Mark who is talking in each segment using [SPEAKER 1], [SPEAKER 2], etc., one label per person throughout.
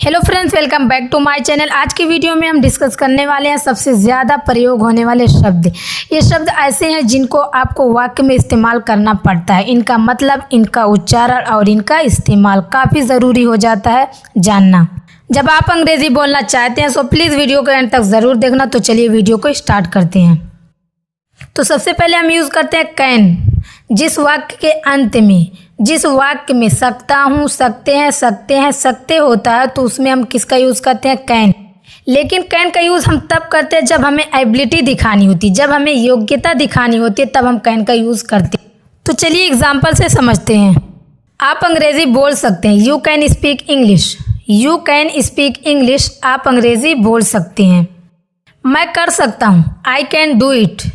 [SPEAKER 1] Hello friends, welcome back to my channel. आज की video में हम डिस्कस करने वाले हैं सबसे ज़्यादा प्रयोग होने वाले शब्द। ये शब्द ऐसे हैं जिनको आपको वाक्य में इस्तेमाल करना पड़ता है। इनका मतलब, इनका उच्चारण और इनका इस्तेमाल काफ़ी ज़रूरी हो जाता है जानना। जब आप अंग्रेज़ी बोलना चाहते हैं तो प्लीज़ वीडियो को एंड तक ज़रूर देखना। तो चलिए वीडियो को स्टार्ट करते हैं। तो सबसे पहले हम यूज़ करते हैं कैन। जिस वाक्य के अंत में, जिस वाक्य में सकता हूँ, सकते हैं, सकते होता है तो उसमें हम किसका यूज़ करते हैं? कैन। लेकिन कैन का यूज़ हम तब करते हैं जब हमें एबिलिटी दिखानी होती है, जब हमें योग्यता दिखानी होती है, तब हम कैन का यूज़ करते हैं। तो चलिए एग्जाम्पल से समझते हैं। आप अंग्रेज़ी बोल सकते हैं। You can speak English. You can speak English. आप अंग्रेज़ी बोल सकते हैं। मैं कर सकता हूँ। I can do it.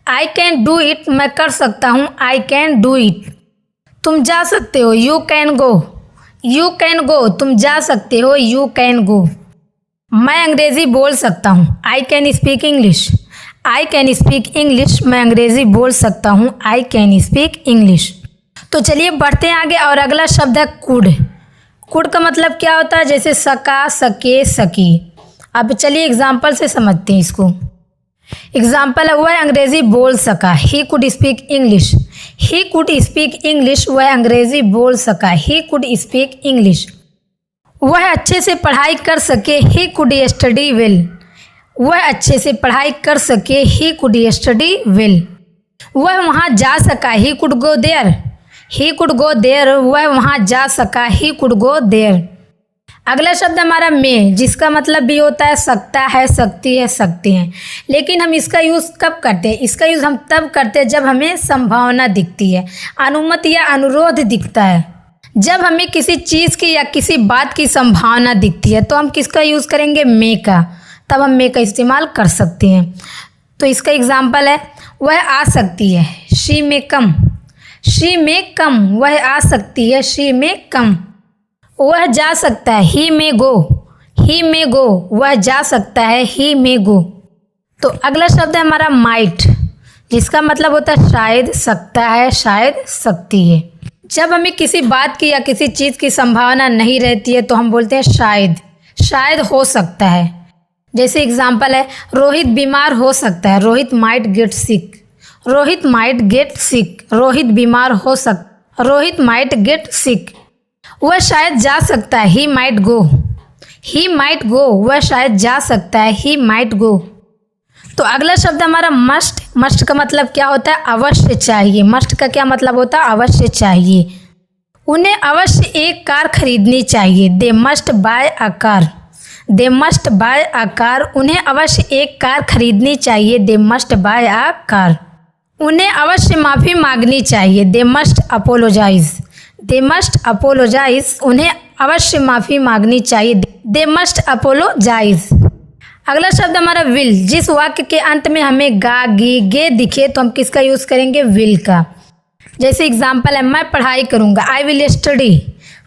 [SPEAKER 1] I can do it. मैं कर सकता हूँ। I can do it. तुम जा सकते हो। You can go. You can go. तुम जा सकते हो। You can go. मैं अंग्रेज़ी बोल सकता हूँ। I can speak English. I can speak English. मैं अंग्रेज़ी बोल सकता हूँ। I can speak English. तो चलिए बढ़ते हैं आगे और अगला शब्द है कुड। कुड का मतलब क्या होता है? जैसे सका, सके, सकी। अब चलिए एग्जाम्पल से समझते हैं इसको। एग्जाम्पल है, वह अंग्रेज़ी बोल सका। He could speak English. He could speak English. वह अंग्रेज़ी बोल सका। He could speak English. वह अच्छे से पढ़ाई कर सके। He could study well. वह अच्छे से पढ़ाई कर सके। He could study well. वह वहाँ जा सका। He could go there. He could go there. वह वहाँ जा सका। He could go there. अगला शब्द हमारा में, जिसका मतलब भी होता है सकता है, सकती है, सकते हैं। लेकिन हम इसका यूज़ कब करते हैं? इसका यूज़ हम तब करते हैं जब हमें संभावना दिखती है, अनुमति या अनुरोध दिखता है। जब हमें किसी चीज़ की या किसी बात की संभावना दिखती है तो हम किसका यूज़ करेंगे? मे का। तब हम मे का इस्तेमाल कर सकते हैं। तो इसका एग्जाम्पल है, वह आ सकती है। She may come. She may come. वह आ सकती है। She may come. वह जा सकता है। ही मे गो। ही मे गो। वह जा सकता है। ही मे गो। तो अगला शब्द है हमारा माइट, जिसका मतलब होता है शायद, सकता है, शायद, सकती है। जब हमें किसी बात की या किसी चीज़ की संभावना नहीं रहती है तो हम बोलते हैं शायद, शायद हो सकता है। जैसे एग्जाम्पल है, रोहित बीमार हो सकता है। Rohit might get sick. Rohit might get sick. Rohit बीमार हो सकता। Rohit might get sick. वह शायद जा सकता है। He might go. He might go. वह शायद जा सकता है। He might go. तो अगला शब्द हमारा मस्ट। मस्ट का मतलब क्या होता है? अवश्य चाहिए। मस्ट का क्या मतलब होता है? अवश्य चाहिए। उन्हें अवश्य एक कार खरीदनी चाहिए। They must buy a car. They must buy a car. उन्हें अवश्य एक कार खरीदनी चाहिए। They must buy a car. उन्हें अवश्य माफ़ी मांगनी चाहिए। They must apologise. They must apologise. उन्हें अवश्य माफ़ी मांगनी चाहिए। They must apologise. अगला शब्द हमारा विल। जिस वाक्य के अंत में हमें गा, गी, गे दिखे तो हम किसका यूज़ करेंगे? विल का। जैसे एग्जाम्पल है, मैं पढ़ाई करूँगा। I will study.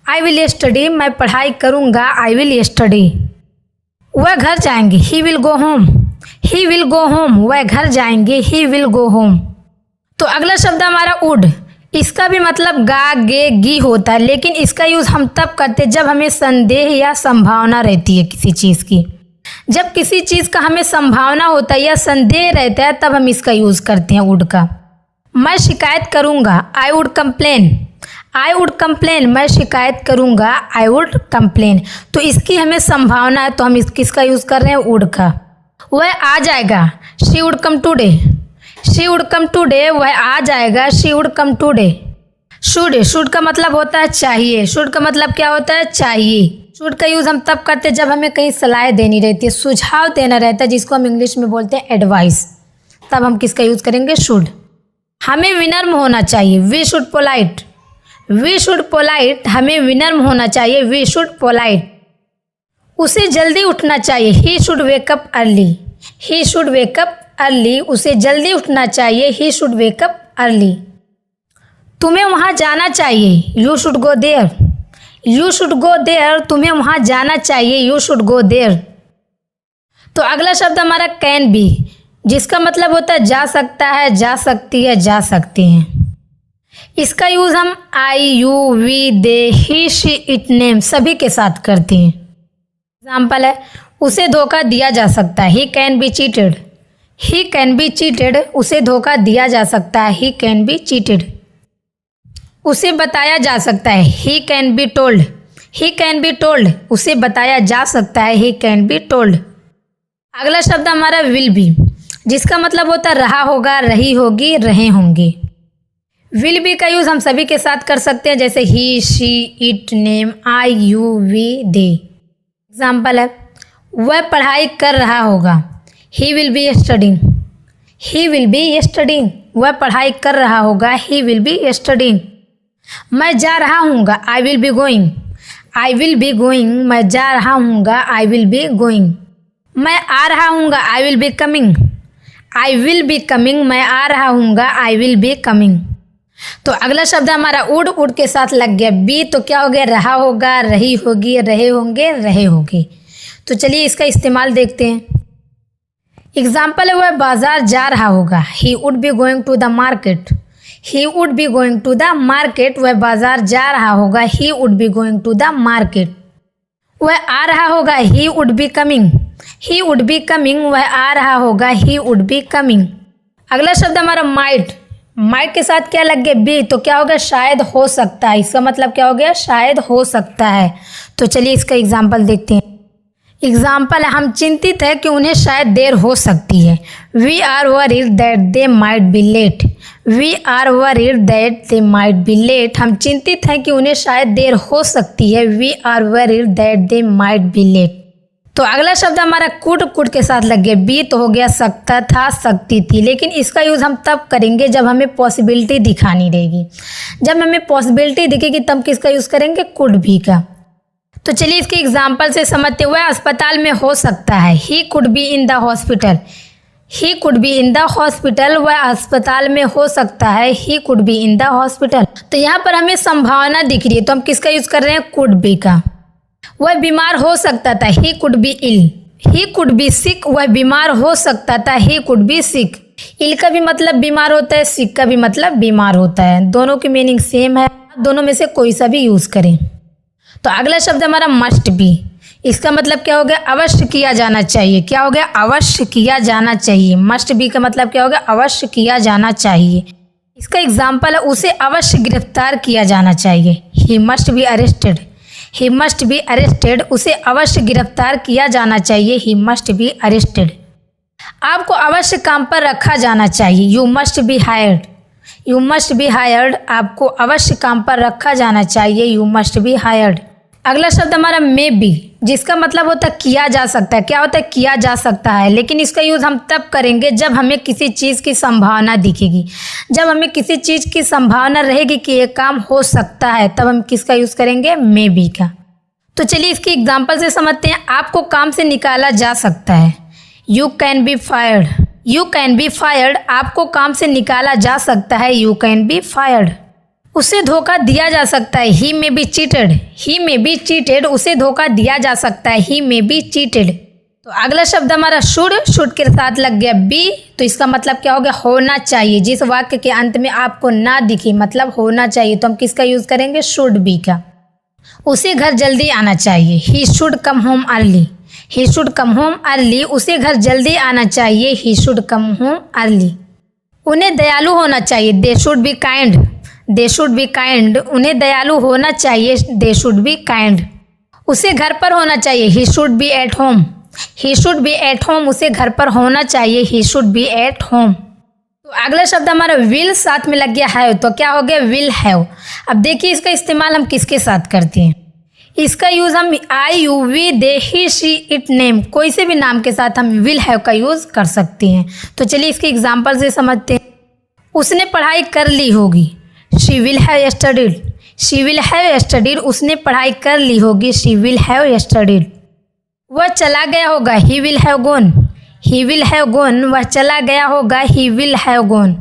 [SPEAKER 1] I will study. मैं पढ़ाई करूँगा। I will study. वह घर जाएंगे। He will go home. He will go home. वह घर जाएंगे। He will go home. तो अगला शब्द हमारा वुड। इसका भी मतलब गा, गे, गी होता है, लेकिन इसका यूज़ हम तब करते हैं जब हमें संदेह या संभावना रहती है किसी चीज़ की। जब किसी चीज़ का हमें संभावना होता है या संदेह रहता है तब हम इसका यूज़ करते हैं वुड का। मैं शिकायत करूँगा। I would complain. I would complain. मैं शिकायत करूँगा। I would complain. तो इसकी हमें संभावना है तो हम किसका यूज़ कर रहे हैं? वुड का। वह आ जाएगा। She would come today. She would come today. वह आ जाएगा। She would come today. Should. Should का मतलब होता है चाहिए। शुड का मतलब क्या होता है? चाहिए। शुड का यूज़ हम तब करते हैं जब हमें कहीं सलाह देनी रहती है, सुझाव देना रहता है, जिसको हम इंग्लिश में बोलते हैं एडवाइस। तब हम किसका यूज़ करेंगे? शुड। हमें विनम्र होना चाहिए। We should polite. We should polite. हमें विनम्र होना चाहिए। We should polite. उसे जल्दी उठना चाहिए। He should wake up early. He should wake up early. उसे जल्दी उठना चाहिए। He should wake up early. तुम्हें वहाँ जाना चाहिए। You should go there. You should go there. तुम्हें वहाँ जाना चाहिए। You should go there. तो अगला शब्द हमारा कैन बी, जिसका मतलब होता है जा सकता है, जा सकती है, जा सकते हैं। इसका यूज़ हम I, you, we, they, he, she, it, name सभी के साथ करते हैं। एग्जाम्पल है, उसे धोखा दिया जा सकता है, he can be cheated. He can be cheated, उसे धोखा दिया जा सकता है, ही कैन बी चीटेड। उसे बताया जा सकता है, he can be told. He can be told, उसे बताया जा सकता है, ही कैन बी टोल्ड। अगला शब्द हमारा विल बी, जिसका मतलब होता है रहा होगा, रही होगी, रहे होंगे। विल बी का यूज़ हम सभी के साथ कर सकते हैं, जैसे he, she, it, name, I, you, we, they. Example है, वह पढ़ाई कर रहा होगा, he will be studying. He will be studying, वह पढ़ाई कर रहा होगा, ही विल बी स्टडिंग। मैं जा रहा हूँगा, I will be going. I will be going, मैं जा रहा हूँगा, आई विल बी गोइंग। मैं आ रहा हूँगा, I will be coming. I will be coming, मैं आ रहा हूँगा, आई विल बी कमिंग। तो अगला शब्द हमारा उड, उड के साथ लग गया बी, तो क्या हो गया, रहा होगा, रही होगी, रहे होंगे, रहे होंगे। तो चलिए इसका इस्तेमाल देखते हैं। एग्जाम्पल है, वह बाजार जा रहा होगा, he would be going to the market. He would be going to the market, वह बाजार जा रहा होगा, he would be going to the market. वह आ रहा होगा, he would be coming. He would be coming, वह आ रहा होगा, ही वुड बी कमिंग। अगला शब्द हमारा माइट, माइट के साथ क्या लग गया बी, तो क्या हो गया, शायद हो सकता है। इसका मतलब क्या हो गया, शायद हो सकता है। तो चलिए इसका एग्जाम्पल देखते हैं। एग्जाम्पल है, हम चिंतित है कि उन्हें शायद देर हो सकती है, we are worried that they might be late. We are worried that they might be late, हम चिंतित हैं कि उन्हें शायद देर हो सकती है, we are worried that they might be late. तो अगला शब्द हमारा कुड, कुड के साथ लग गया बी, तो हो गया सकता था, सकती थी। लेकिन इसका यूज़ हम तब करेंगे जब हमें पॉसिबिलिटी दिखानी रहेगी। जब हमें पॉसिबिलिटी दिखेगी तब किसका यूज़ करेंगे, कुड भी का। तो चलिए इसके एग्जाम्पल से समझते हुए, अस्पताल में हो सकता है, ही could be in the hospital. He could be in the hospital, वह अस्पताल में हो सकता है, ही could be in the hospital. तो यहाँ पर हमें संभावना दिख रही है, तो हम किसका यूज़ कर रहे हैं, कुड बी का। वह बीमार हो सकता था, he could be ill. He could be sick, वह बीमार हो सकता था, ही कुड बी सिक। इल का भी मतलब बीमार होता है, सिक का भी मतलब बीमार होता है, दोनों की मीनिंग सेम है, दोनों में से कोई सा भी यूज़ करें। तो अगला शब्द हमारा मस्ट बी, इसका मतलब क्या हो गया, अवश्य किया जाना चाहिए। क्या हो गया, अवश्य किया जाना चाहिए। मस्ट बी का मतलब क्या हो गया, अवश्य किया जाना चाहिए। इसका एग्जाम्पल है, उसे अवश्य गिरफ्तार किया जाना चाहिए, he must be arrested. He must be arrested, उसे अवश्य गिरफ्तार किया जाना चाहिए, ही मस्ट बी अरेस्टेड। आपको अवश्य काम पर रखा जाना चाहिए, you must be hired. You must be hired, आपको अवश्य काम पर रखा जाना चाहिए, यू मस्ट बी हायर्ड। अगला शब्द हमारा मे बी, जिसका मतलब होता है किया जा सकता है। क्या होता है, किया जा सकता है, लेकिन इसका यूज़ हम तब करेंगे जब हमें किसी चीज़ की संभावना दिखेगी। जब हमें किसी चीज़ की संभावना रहेगी कि ये काम हो सकता है, तब हम किसका यूज़ करेंगे, मे बी का। तो चलिए इसकी एग्जाम्पल से समझते हैं। आपको काम से निकाला जा सकता है, you can be fired. You can be fired, आपको काम से निकाला जा सकता है, यू कैन बी फायर्ड। उसे धोखा दिया जा सकता है, he may be cheated. He may be cheated, उसे धोखा दिया जा सकता है, ही मे बी चीटेड। तो अगला शब्द हमारा शुड, शुड के साथ लग गया बी, तो इसका मतलब क्या हो गया, होना चाहिए। जिस वाक्य के अंत में आपको ना दिखे मतलब होना चाहिए, तो हम किसका यूज़ करेंगे, शुड बी का। उसे घर जल्दी आना चाहिए, he should come home early. He should come home early, उसे घर जल्दी आना चाहिए, he should come home early. उन्हें दयालु होना चाहिए, they should be kind. They should be kind, उन्हें दयालु होना चाहिए, दे शुड बी काइंड। उसे घर पर होना चाहिए, he should be at home. He should be at home, उसे घर पर होना चाहिए, he should be at home. तो अगला शब्द हमारा विल, साथ में लग गया हैव, तो क्या हो गया, विल हैव। अब देखिए इसका इस्तेमाल हम किसके साथ करते हैं। इसका यूज़ हम I, you, we, they, he, she, it, name, कोई से भी नाम के साथ हम विल हैव का यूज़ कर सकते हैं। तो चलिए इसके एग्जाम्पल से समझते हैं। उसने पढ़ाई कर ली होगी, she will have studied. She will have studied, उसने पढ़ाई कर ली होगी, शी विल हैव स्टडीड। वह चला गया होगा, he will have gone. He will have gone, वह चला गया होगा, ही विल हैव गॉन।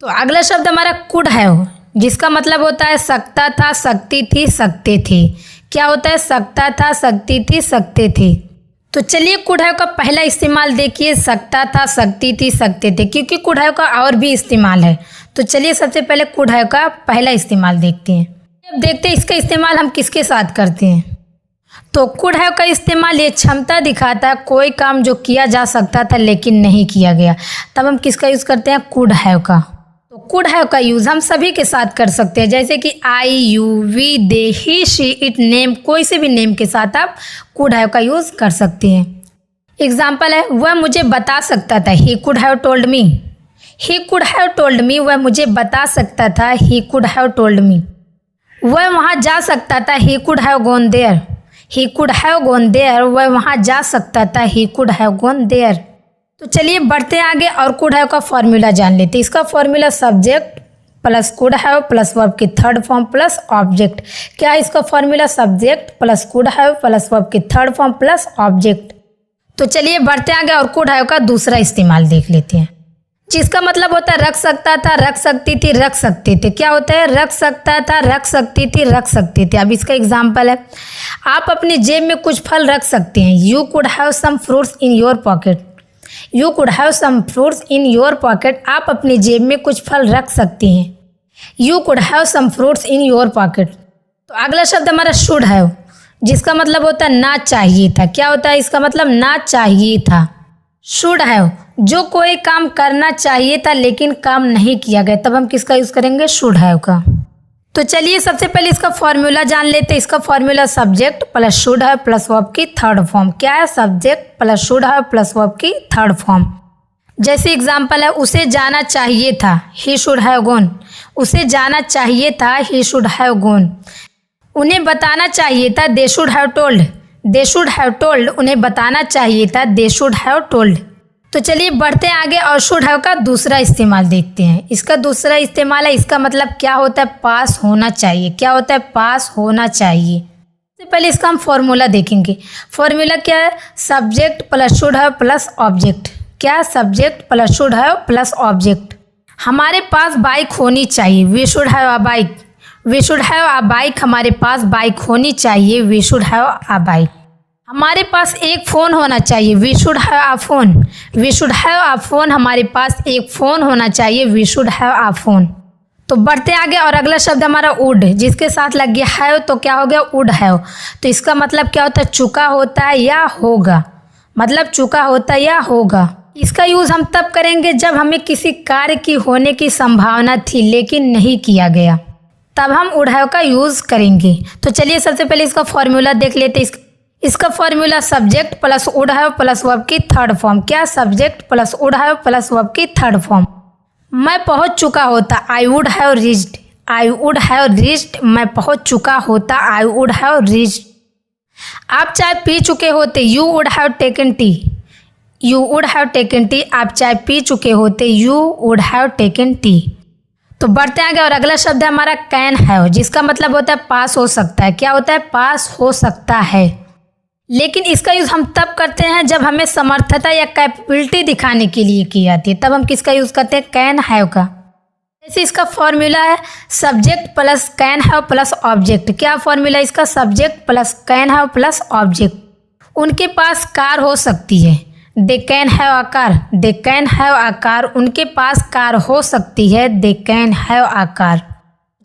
[SPEAKER 1] तो अगला शब्द हमारा कुड हैव, जिसका मतलब होता है सकता था, सकती थी, सकते थे। क्या होता है, सकता था, सकती थी, सकते थे। तो चलिए कुड हैव का पहला इस्तेमाल देखिए, सकता था, सकती थी, सकते थे, क्योंकि कुड हैव का और भी इस्तेमाल है। तो चलिए सबसे पहले कुड हैव का पहला इस्तेमाल देखते हैं। अब देखते हैं इसका इस्तेमाल हम किसके साथ करते हैं। तो कुड हैव का इस्तेमाल ये क्षमता दिखाता है, कोई काम जो किया जा सकता था लेकिन नहीं किया गया, तब हम किसका यूज़ करते हैं, कुड हैव का। तो कुड हैव का यूज़ हम सभी के साथ कर सकते हैं, जैसे कि I, you, we, they, he, she, it, name, कोई से भी नेम के साथ आप कुड हैव का यूज़ कर सकते हैं। एग्जाम्पल है, वह मुझे बता सकता था, he could have told me. He could have told me, वह मुझे बता सकता था, he could have told me. वह वहाँ जा सकता था, he could have gone there. He could have gone there, वह वहाँ जा सकता था, he could have gone there. तो चलिए बढ़ते आगे और कुड हैव का फॉर्मूला जान लेते हैं। इसका formula subject plus could have plus verb की थर्ड फॉर्म प्लस ऑब्जेक्ट। क्या है इसका formula, subject plus could have plus verb की थर्ड फॉर्म प्लस ऑब्जेक्ट। तो चलिए बढ़ते आगे और कुड हैव का दूसरा इस्तेमाल देख लेते हैं, जिसका मतलब होता है रख सकता था, रख सकती थी, रख सकते थे। क्या होता है, रख सकता था, रख सकती थी, रख सकते थे। अब इसका एग्जाम्पल है, आप अपनी जेब में कुछ फल रख सकते हैं। You could have some fruits in your pocket. You could have some fruits in your pocket, आप अपनी जेब में कुछ फल रख सकते हैं। You could have some fruits in your pocket. तो अगला शब्द हमारा शुड हैव, जिसका मतलब होता है ना चाहिए था। क्या होता है इसका मतलब, ना चाहिए था। शुड हैव, जो कोई काम करना चाहिए था लेकिन काम नहीं किया गया, तब हम किसका यूज़ करेंगे, शुड हैव का। तो चलिए सबसे पहले इसका फॉर्मूला जान लेते हैं। इसका formula subject plus should have plus verb की थर्ड फॉर्म। क्या है, subject plus should have plus verb की थर्ड फॉर्म। जैसे एग्जाम्पल है, उसे जाना चाहिए था, ही शुड हैव गॉन। उसे जाना चाहिए था, ही शुड हैव गॉन। उन्हें बताना चाहिए था, they should have told. They should have told, उन्हें बताना चाहिए था, दे शुड हैव टोल्ड। तो चलिए बढ़ते आगे और शुड हैव का दूसरा इस्तेमाल देखते हैं। इसका दूसरा इस्तेमाल है, इसका मतलब क्या होता है, पास होना चाहिए। क्या होता है, पास होना चाहिए। सबसे पहले इसका हम फॉर्मूला देखेंगे। फॉर्मूला क्या है, subject plus should have plus object. क्या, subject plus should have plus object. हमारे पास बाइक होनी चाहिए, we should have a bike. We should have a bike, हमारे पास बाइक होनी चाहिए, we should have a bike. हमारे पास एक फ़ोन होना चाहिए, we should have a phone. We should have a phone, हमारे पास एक फ़ोन होना चाहिए, we should have a phone. तो बढ़ते आगे और अगला शब्द हमारा वुड, जिसके साथ लग गया हैव, तो क्या हो गया, वुड हैव। तो इसका मतलब क्या होता है, चुका होता है या होगा। मतलब चुका होता है या होगा। इसका यूज़ हम तब करेंगे जब हमें किसी कार्य की होने की संभावना थी लेकिन नहीं किया गया, तब हम वुड हैव का यूज़ करेंगे। तो चलिए सबसे पहले इसका फॉर्मूला देख लेते हैं। इसका formula subject plus would have plus verb की थर्ड फॉर्म। क्या, subject plus would have plus verb की थर्ड फॉर्म। मैं पहुंच चुका होता, I would have reached. I would have reached, मैं पहुंच चुका होता, आई वुड हैव रीच्ड। आप चाय पी चुके होते, you would have taken T. You would have taken T, आप चाय पी चुके होते, you would have taken T. तो बढ़ते आगे और अगला शब्द है हमारा कैन हैव, जिसका मतलब होता है पास हो सकता है। क्या होता है, पास हो सकता है। लेकिन इसका यूज़ हम तब करते हैं जब हमें समर्थता या कैपेबिलिटी दिखाने के लिए की जाती है, तब हम किसका यूज़ करते हैं, कैन हैव का। जैसे इसका फॉर्मूला है subject plus can have plus object. क्या फॉर्मूला इसका, subject plus can have plus object. उनके पास कार हो सकती है, they can have a car. They can have a car, उनके पास कार हो सकती है, they can have a car.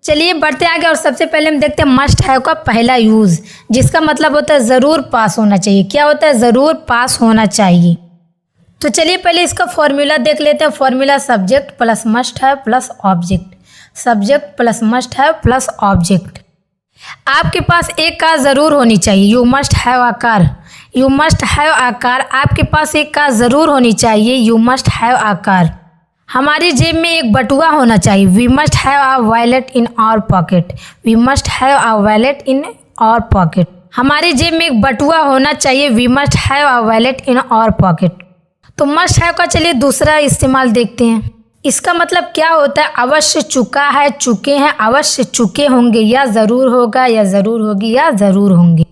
[SPEAKER 1] चलिए बढ़ते आगे और सबसे पहले हम देखते हैं मस्ट हैव का पहला यूज़, जिसका मतलब होता है ज़रूर पास होना चाहिए। क्या होता है, ज़रूर पास होना चाहिए। तो चलिए पहले इसका फॉर्मूला देख लेते हैं। Formula subject plus must have plus object. Subject plus must have plus object. आपके पास एक कार ज़रूर होनी चाहिए, you must have a car. You must have a car, आपके पास एक कार ज़रूर होनी चाहिए, you must have a car. हमारी जेब में एक बटुआ होना चाहिए, we must have a wallet in our pocket. We must have a wallet in our pocket. हमारी जेब में एक बटुआ होना चाहिए, we must have a wallet in our pocket. तो मस्ट हैव का चलिए दूसरा इस्तेमाल देखते हैं। इसका मतलब क्या होता है, अवश्य चुका है, चुके हैं, अवश्य चुके होंगे, या ज़रूर होगा, या ज़रूर होगी, या ज़रूर होंगे।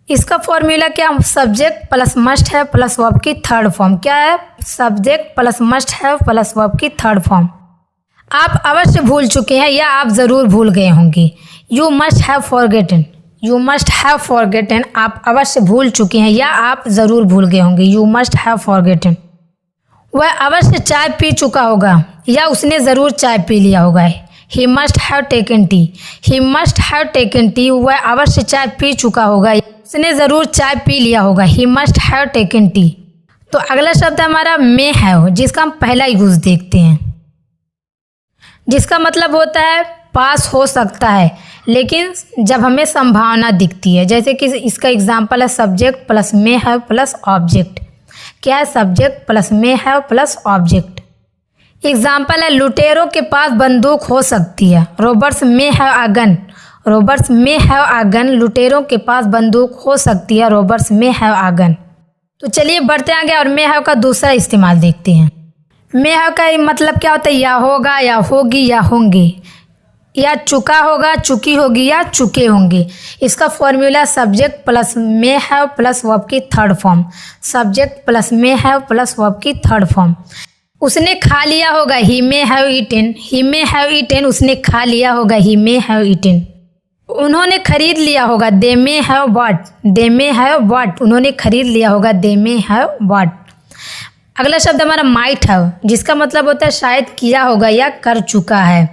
[SPEAKER 1] इसका फॉर्मूला क्या, subject plus must have plus verb की थर्ड फॉर्म। क्या है, subject plus must have plus verb की थर्ड फॉर्म। आप अवश्य भूल चुके हैं या आप ज़रूर भूल गए होंगे, you must have forgotten. You must have forgotten, आप अवश्य भूल चुके हैं या आप ज़रूर भूल गए होंगे, यू मस्ट हैव फॉरगेटन। वह अवश्य चाय पी चुका होगा या उसने ज़रूर चाय पी लिया होगा, he must have taken T. He must have taken T, वह अवश्य चाय पी चुका होगा, उसने ज़रूर चाय पी लिया होगा, he must have taken T. तो अगला शब्द हमारा मे हैव, जिसका हम पहला यूज देखते हैं, जिसका मतलब होता है पास हो सकता है, लेकिन जब हमें संभावना दिखती है। जैसे कि इसका एग्जाम्पल है subject plus may have plus object. क्या है? Subject plus may have plus object. Example है लुटेरों के पास बंदूक हो सकती है, Roberts may have a gun. Roberts may have a gun, लुटेरों के पास बंदूक हो सकती है, Roberts may have a gun. तो चलिए बढ़ते आगे और मे हैव का दूसरा इस्तेमाल देखते हैं। मे हैव का मतलब क्या होता है? या होगा, या होगी, या होंगे, या चुका होगा, चुकी होगी, या चुके होंगे। इसका formula subject plus may have plus verb की third form. Subject plus may have plus verb की थर्ड फॉर्म। उसने खा लिया होगा, he may have eaten. He may have eaten, उसने खा लिया होगा, ही मे हैव ईटन। उन्होंने खरीद लिया होगा, they may have bought. They may have bought, उन्होंने खरीद लिया होगा, दे मे हैव बॉट। अगला शब्द हमारा माइट हैव, जिसका मतलब होता है शायद किया होगा या कर चुका है।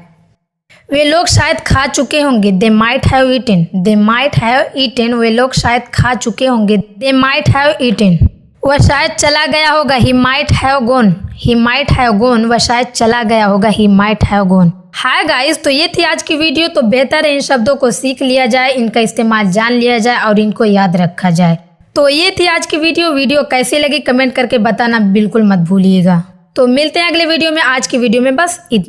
[SPEAKER 1] वे लोग शायद खा चुके होंगे, they might have eaten. They might have eaten, वे लोग शायद खा चुके होंगे, दे माइट हैव ईटन। वह शायद चला गया होगा, he might have gone. He might have gone, वह शायद चला गया होगा, he might have gone. Hi guys, तो ये थी आज की वीडियो। तो बेहतर है इन शब्दों को सीख लिया जाए, इनका इस्तेमाल जान लिया जाए और इनको याद रखा जाए। तो ये थी आज की वीडियो कैसी लगी कमेंट करके बताना बिल्कुल मत भूलिएगा। तो मिलते हैं अगले वीडियो में। आज की वीडियो में बस इतना।